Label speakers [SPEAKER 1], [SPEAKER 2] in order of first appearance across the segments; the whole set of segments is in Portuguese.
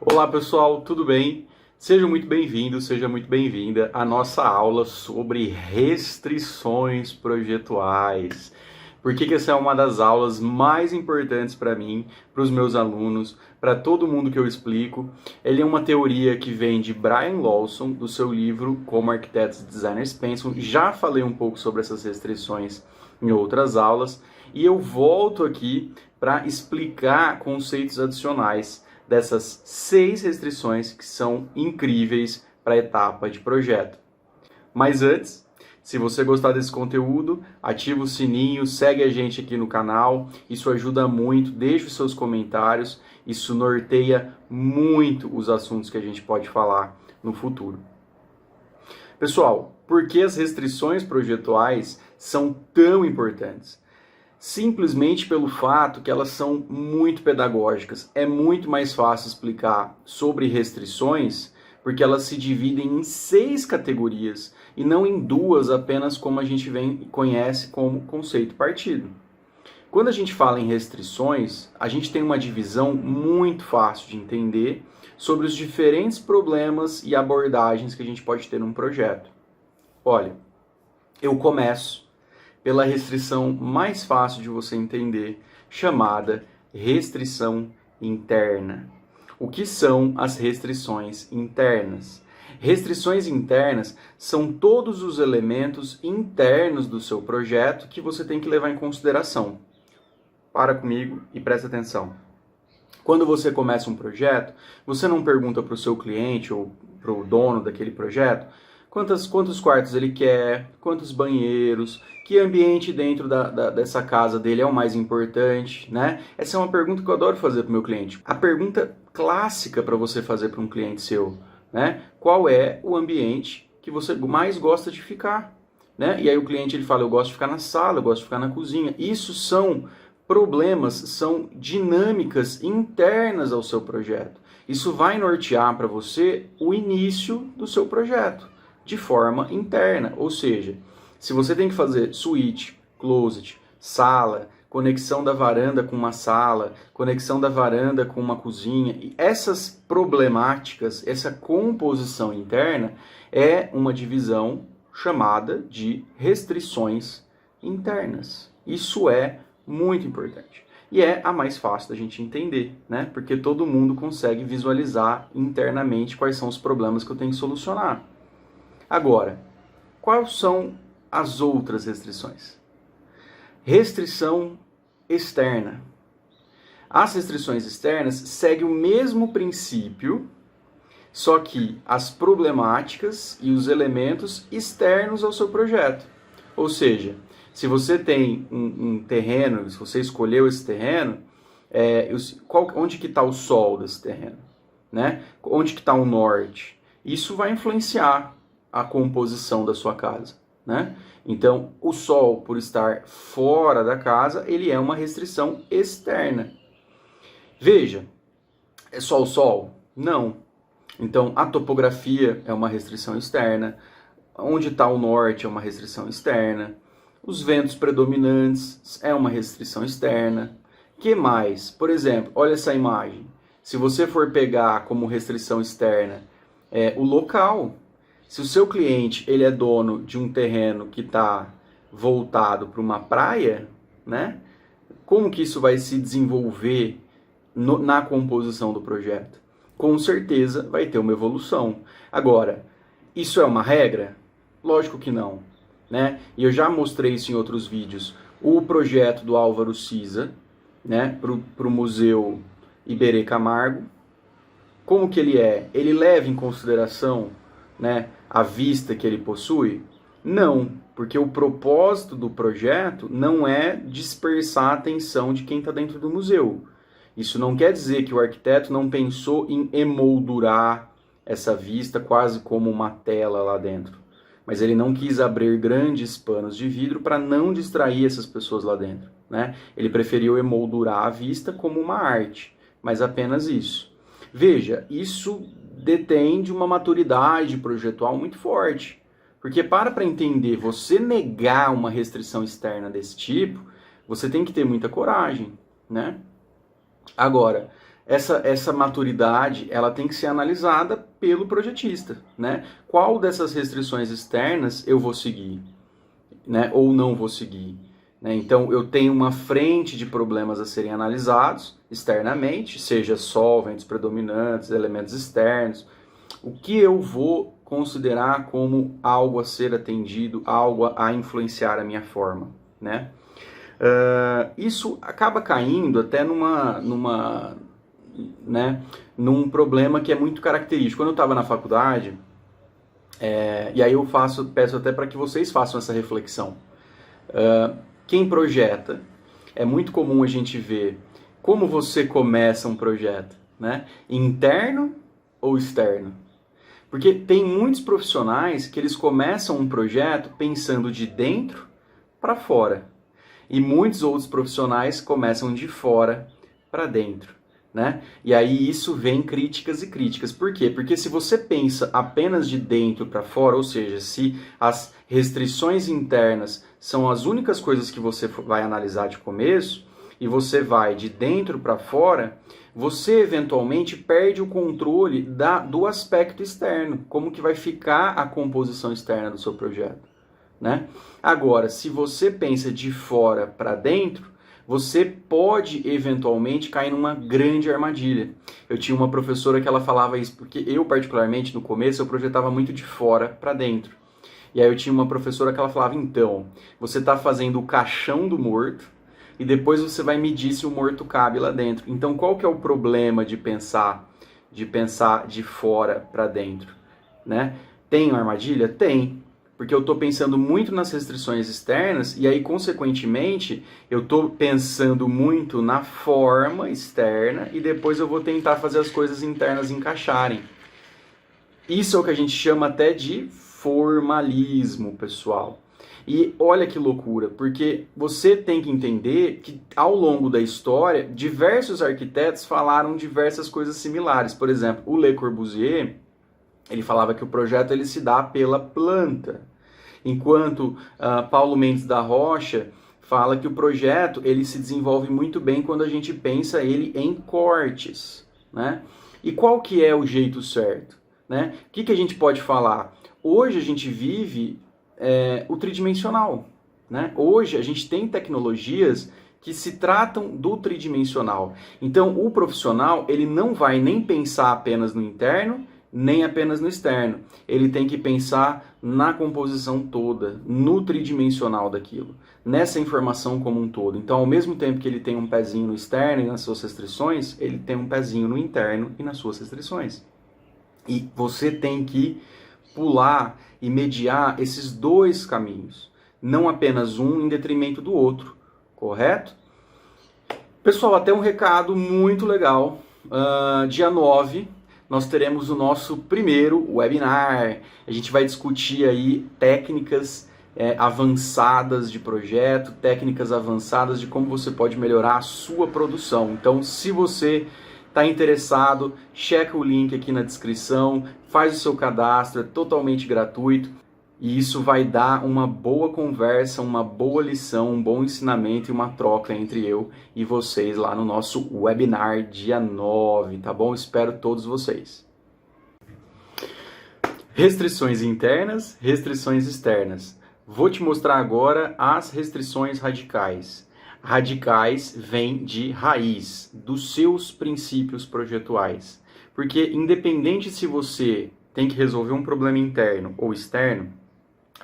[SPEAKER 1] Olá pessoal, tudo bem? Seja muito bem-vindo, seja muito bem-vinda à nossa aula sobre restrições projetuais. Por que essa é uma das aulas mais importantes para mim, para os meus alunos, para todo mundo que eu explico. Ele é uma teoria que vem de Brian Lawson, do seu livro Como Arquitetos e Designers Pensam. Já falei um pouco sobre essas restrições em outras aulas e eu volto aqui para explicar conceitos adicionais dessas 6 restrições que são incríveis para a etapa de projeto. Mas antes, se você gostar desse conteúdo, ativa o sininho, segue a gente aqui no canal, isso ajuda muito, deixe os seus comentários, isso norteia muito os assuntos que a gente pode falar no futuro. Pessoal, por que as restrições projetuais são tão importantes? Simplesmente pelo fato que elas são muito pedagógicas. É muito mais fácil explicar sobre restrições porque elas se dividem em 6 categorias e não em 2 apenas como a gente conhece como conceito partido. Quando a gente fala em restrições, a gente tem uma divisão muito fácil de entender sobre os diferentes problemas e abordagens que a gente pode ter num projeto. Olha, eu começo pela restrição mais fácil de você entender, chamada restrição interna. O que são as restrições internas? Restrições internas são todos os elementos internos do seu projeto que você tem que levar em consideração. Para comigo e presta atenção. Quando você começa um projeto, você não pergunta para o seu cliente ou para o dono daquele projeto quantos quartos ele quer, quantos banheiros, que ambiente dentro dessa casa dele é o mais importante, né? Essa é uma pergunta que eu adoro fazer para o meu cliente. A pergunta clássica para você fazer para um cliente seu, né? Qual é o ambiente que você mais gosta de ficar, né? E aí o cliente ele fala, eu gosto de ficar na sala, eu gosto de ficar na cozinha. Isso são problemas, são dinâmicas internas ao seu projeto. Isso vai nortear para você o início do seu projeto de forma interna, ou seja, se você tem que fazer suíte, closet, sala, conexão da varanda com uma sala, conexão da varanda com uma cozinha, e essas problemáticas, essa composição interna é uma divisão chamada de restrições internas. Isso é muito importante. E é a mais fácil da gente entender, né? Porque todo mundo consegue visualizar internamente quais são os problemas que eu tenho que solucionar. Agora, quais são as outras restrições? Restrição externa. As restrições externas seguem o mesmo princípio, só que as problemáticas e os elementos externos ao seu projeto. Ou seja, se você tem um terreno, se você escolheu esse terreno, onde que está o sol desse terreno? Né? Onde que está o norte? Isso vai influenciar a composição da sua casa, né? Então, o sol, por estar fora da casa, ele é uma restrição externa. Veja, é só o sol? Não. Então, a topografia é uma restrição externa. Onde está o norte é uma restrição externa. Os ventos predominantes é uma restrição externa. Que mais? Por exemplo, olha essa imagem. Se você for pegar como restrição externa o local, se o seu cliente ele é dono de um terreno que está voltado para uma praia, né? Como que isso vai se desenvolver na composição do projeto? Com certeza vai ter uma evolução. Agora, isso é uma regra? Lógico que não, né? E eu já mostrei isso em outros vídeos. O projeto do Álvaro Siza, né? Para o Museu Iberê Camargo. Como que ele é? Ele leva em consideração, né, a vista que ele possui? Não, porque o propósito do projeto não é dispersar a atenção de quem está dentro do museu. Isso não quer dizer que o arquiteto não pensou em emoldurar essa vista quase como uma tela lá dentro. Mas ele não quis abrir grandes panos de vidro para não distrair essas pessoas lá dentro, né? Ele preferiu emoldurar a vista como uma arte, mas apenas isso. Veja, isso detém de uma maturidade projetual muito forte. Porque para entender, você negar uma restrição externa desse tipo, você tem que ter muita coragem, né? Agora, essa maturidade, ela tem que ser analisada pelo projetista, né? Qual dessas restrições externas eu vou seguir, né? Ou não vou seguir, né? Então, eu tenho uma frente de problemas a serem analisados externamente, seja solventes predominantes, elementos externos, o que eu vou considerar como algo a ser atendido, algo a influenciar a minha forma, né? Isso acaba caindo até né, num problema que é muito característico. Quando eu estava na faculdade, e aí eu peço até para que vocês façam essa reflexão. Quem projeta, é muito comum a gente ver como você começa um projeto, né? Interno ou externo? Porque tem muitos profissionais que eles começam um projeto pensando de dentro para fora. E muitos outros profissionais começam de fora para dentro, né? E aí isso vem críticas e críticas. Por quê? Porque se você pensa apenas de dentro para fora, ou seja, se as restrições internas são as únicas coisas que você vai analisar de começo, e você vai de dentro para fora, você eventualmente perde o controle do aspecto externo, como que vai ficar a composição externa do seu projeto, né? Agora, se você pensa de fora para dentro, você pode eventualmente cair numa grande armadilha. Eu tinha uma professora que ela falava isso, porque eu particularmente no começo eu projetava muito de fora para dentro. E aí eu tinha uma professora que ela falava, então, você está fazendo o caixão do morto, e depois você vai medir se o morto cabe lá dentro. Então, qual que é o problema de pensar de fora para dentro, né? Tem uma armadilha? Tem. Porque eu estou pensando muito nas restrições externas e aí, consequentemente, eu estou pensando muito na forma externa e depois eu vou tentar fazer as coisas internas encaixarem. Isso é o que a gente chama até de formalismo, pessoal. E olha que loucura, porque você tem que entender que ao longo da história, diversos arquitetos falaram diversas coisas similares. Por exemplo, o Le Corbusier, ele falava que o projeto ele se dá pela planta, enquanto Paulo Mendes da Rocha fala que o projeto ele se desenvolve muito bem quando a gente pensa ele em cortes, né? E qual que é o jeito certo, né? O que a gente pode falar? Hoje a gente vive o tridimensional, né? Hoje a gente tem tecnologias que se tratam do tridimensional. Então o profissional ele não vai nem pensar apenas no interno, nem apenas no externo. Ele tem que pensar na composição toda, no tridimensional daquilo, nessa informação como um todo. Então, ao mesmo tempo que ele tem um pezinho no externo e nas suas restrições, ele tem um pezinho no interno e nas suas restrições. E você tem que pular e mediar esses dois caminhos, não apenas um em detrimento do outro, correto? Pessoal, até um recado muito legal. Dia 9, nós teremos o nosso primeiro webinar. A gente vai discutir aí técnicas avançadas de projeto, técnicas avançadas de como você pode melhorar a sua produção. Então, se você está interessado, checa o link aqui na descrição, faz o seu cadastro, é totalmente gratuito e isso vai dar uma boa conversa, uma boa lição, um bom ensinamento e uma troca entre eu e vocês lá no nosso webinar dia 9, tá bom? Espero todos vocês. Restrições internas, restrições externas. Vou te mostrar agora as restrições radicais. Radicais vem de raiz, dos seus princípios projetuais. Porque independente se você tem que resolver um problema interno ou externo,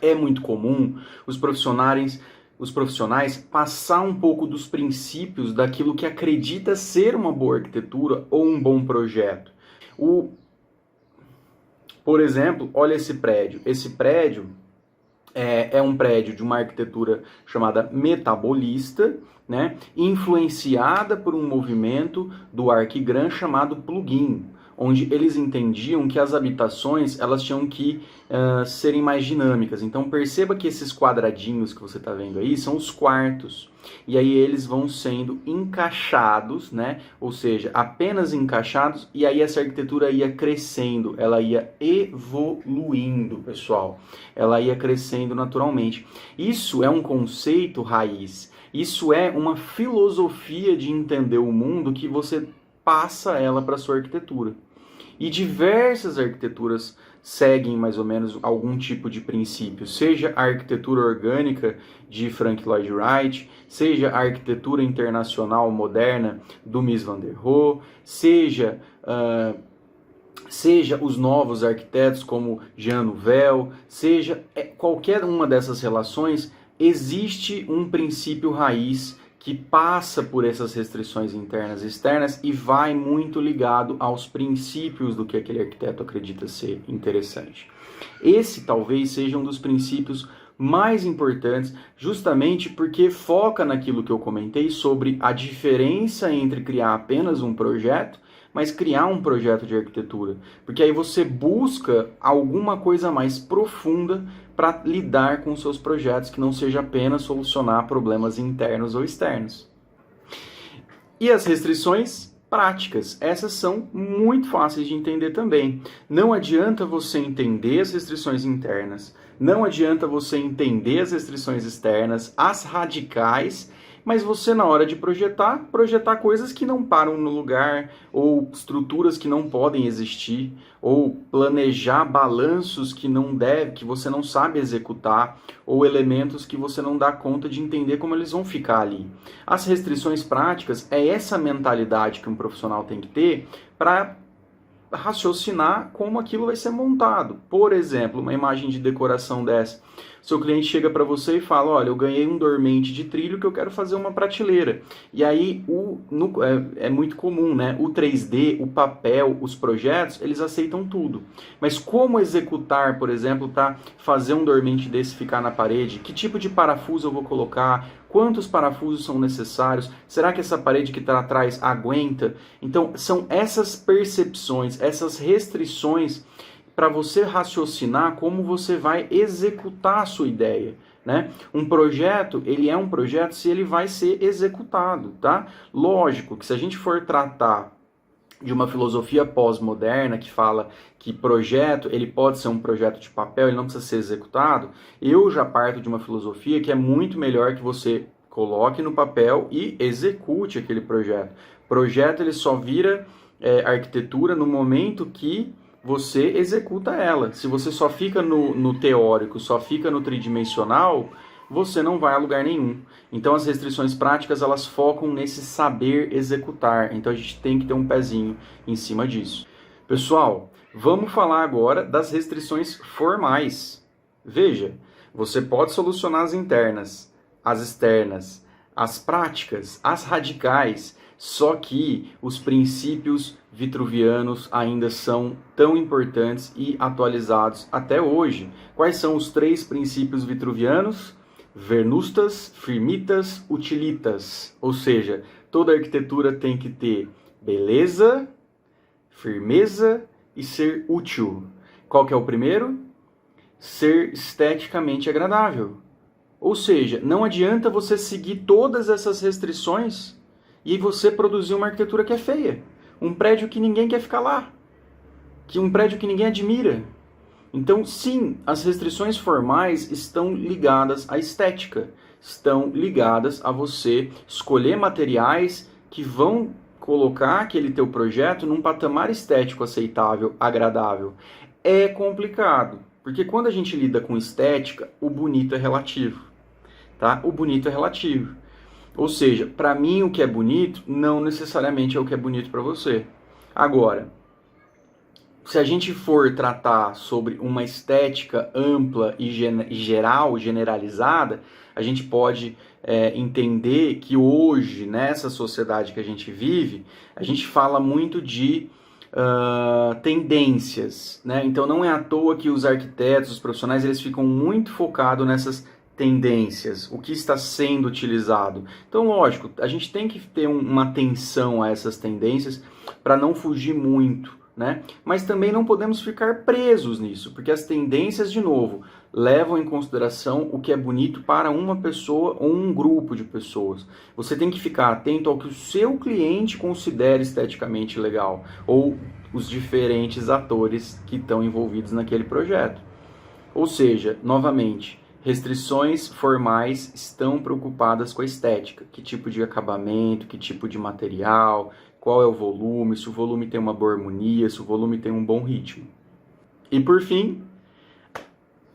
[SPEAKER 1] é muito comum os profissionais passar um pouco dos princípios daquilo que acredita ser uma boa arquitetura ou um bom projeto. Por exemplo, olha esse prédio. Esse prédio é um prédio de uma arquitetura chamada metabolista, né, influenciada por um movimento do Archigram chamado plugin, onde eles entendiam que as habitações elas tinham que serem mais dinâmicas. Então perceba que esses quadradinhos que você está vendo aí são os quartos. E aí eles vão sendo encaixados, né? Ou seja, apenas encaixados, e aí essa arquitetura ia crescendo, ela ia evoluindo, pessoal. Ela ia crescendo naturalmente. Isso é um conceito raiz. Isso é uma filosofia de entender o mundo que você passa ela para sua arquitetura. E diversas arquiteturas seguem mais ou menos algum tipo de princípio, seja a arquitetura orgânica de Frank Lloyd Wright, seja a arquitetura internacional moderna do Mies van der Rohe, seja os novos arquitetos como Jean Nouvel, seja qualquer uma dessas relações, existe um princípio raiz que passa por essas restrições internas e externas e vai muito ligado aos princípios do que aquele arquiteto acredita ser interessante. Esse talvez seja um dos princípios mais importantes, justamente porque foca naquilo que eu comentei sobre a diferença entre criar apenas um projeto, mas criar um projeto de arquitetura. Porque aí você busca alguma coisa mais profunda para lidar com seus projetos, que não seja apenas solucionar problemas internos ou externos. E as restrições práticas, essas são muito fáceis de entender também. Não adianta você entender as restrições internas, não adianta você entender as restrições externas, as radicais, mas você na hora de projetar coisas que não param no lugar, ou estruturas que não podem existir, ou planejar balanços que você não sabe executar, ou elementos que você não dá conta de entender como eles vão ficar ali. As restrições práticas é essa mentalidade que um profissional tem que ter para raciocinar como aquilo vai ser montado. Por exemplo, uma imagem de decoração dessa. Seu cliente chega para você e fala, olha, eu ganhei um dormente de trilho que eu quero fazer uma prateleira. E aí é muito comum, né? O 3D, o papel, os projetos, eles aceitam tudo. Mas como executar, por exemplo, para fazer um dormente desse ficar na parede? Que tipo de parafuso eu vou colocar? Quantos parafusos são necessários? Será que essa parede que está atrás aguenta? Então, são essas percepções, essas restrições para você raciocinar como você vai executar a sua ideia, né? Um projeto, ele é um projeto se ele vai ser executado, tá? Lógico que se a gente for tratar de uma filosofia pós-moderna que fala que projeto, ele pode ser um projeto de papel, ele não precisa ser executado, eu já parto de uma filosofia que é muito melhor que você coloque no papel e execute aquele projeto. Projeto, ele só vira arquitetura no momento que você executa ela. Se você só fica no teórico, só fica no tridimensional, você não vai a lugar nenhum. Então as restrições práticas, elas focam nesse saber executar. Então a gente tem que ter um pezinho em cima disso. Pessoal, vamos falar agora das restrições formais. Veja, você pode solucionar as internas, as externas, as práticas, as radicais, só que os princípios vitruvianos ainda são tão importantes e atualizados até hoje. Quais são os 3 princípios vitruvianos? Venustas, firmitas, utilitas. Ou seja, toda arquitetura tem que ter beleza, firmeza e ser útil. Qual que é o primeiro? Ser esteticamente agradável. Ou seja, não adianta você seguir todas essas restrições e você produzir uma arquitetura que é feia. Um prédio que ninguém quer ficar lá. Um prédio que ninguém admira. Então, sim, as restrições formais estão ligadas à estética. Estão ligadas a você escolher materiais que vão colocar aquele teu projeto num patamar estético aceitável, agradável. É complicado, porque quando a gente lida com estética, o bonito é relativo. Tá? O bonito é relativo. Ou seja, para mim o que é bonito não necessariamente é o que é bonito para você. Agora, se a gente for tratar sobre uma estética ampla e geral, generalizada, a gente pode entender que hoje, nessa sociedade que a gente vive, a gente fala muito de tendências, né? Então não é à toa que os arquitetos, os profissionais, eles ficam muito focados nessas tendências, o que está sendo utilizado. Então, lógico, a gente tem que ter uma atenção a essas tendências para não fugir muito, né? Mas também não podemos ficar presos nisso, porque as tendências, de novo, levam em consideração o que é bonito para uma pessoa ou um grupo de pessoas. Você tem que ficar atento ao que o seu cliente considera esteticamente legal, ou os diferentes atores que estão envolvidos naquele projeto. Ou seja, novamente, restrições formais estão preocupadas com a estética. Que tipo de acabamento, que tipo de material, qual é o volume, se o volume tem uma boa harmonia, se o volume tem um bom ritmo. E por fim,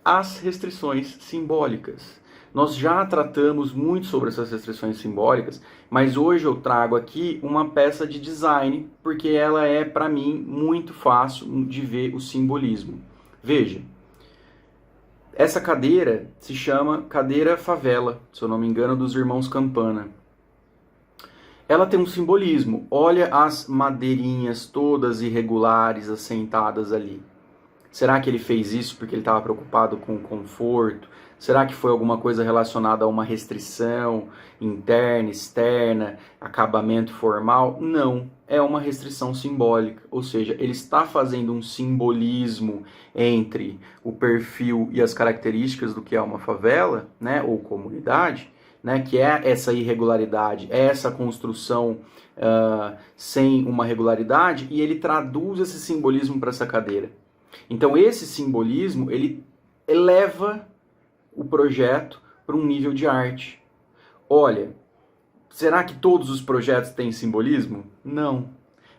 [SPEAKER 1] as restrições simbólicas. Nós já tratamos muito sobre essas restrições simbólicas, mas hoje eu trago aqui uma peça de design, porque ela é, para mim, muito fácil de ver o simbolismo. Veja, essa cadeira se chama cadeira favela, se eu não me engano, dos irmãos Campana. Ela tem um simbolismo. Olha as madeirinhas todas irregulares assentadas ali. Será que ele fez isso porque ele estava preocupado com o conforto? Será que foi alguma coisa relacionada a uma restrição interna, externa, acabamento formal? Não, é uma restrição simbólica, ou seja, ele está fazendo um simbolismo entre o perfil e as características do que é uma favela, né, ou comunidade, né, que é essa irregularidade, é essa construção sem uma regularidade, e ele traduz esse simbolismo para essa cadeira. Então esse simbolismo, ele eleva o projeto para um nível de arte. Olha, será que todos os projetos têm simbolismo? Não.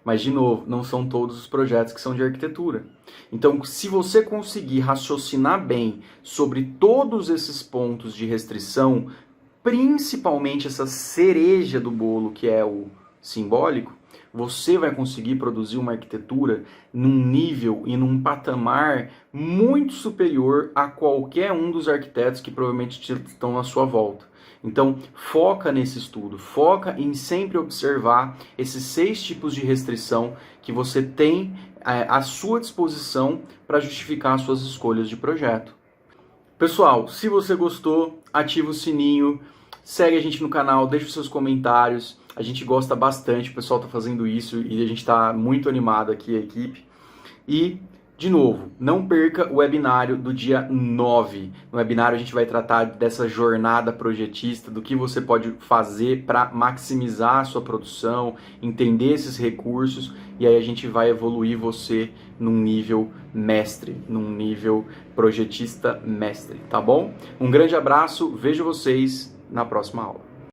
[SPEAKER 1] Mas, de novo, não são todos os projetos que são de arquitetura. Então, se você conseguir raciocinar bem sobre todos esses pontos de restrição, principalmente essa cereja do bolo, que é o simbólico, você vai conseguir produzir uma arquitetura num nível e num patamar muito superior a qualquer um dos arquitetos que provavelmente estão à sua volta. Então, foca nesse estudo, foca em sempre observar esses 6 tipos de restrição que você tem à sua disposição para justificar as suas escolhas de projeto. Pessoal, se você gostou, ativa o sininho, segue a gente no canal, deixa os seus comentários. A gente gosta bastante, o pessoal está fazendo isso e a gente está muito animado aqui, a equipe. E, de novo, não perca o webinário do dia 9. No webinário a gente vai tratar dessa jornada projetista, do que você pode fazer para maximizar a sua produção, entender esses recursos, e aí a gente vai evoluir você num nível mestre, num nível projetista mestre, tá bom? Um grande abraço, vejo vocês na próxima aula.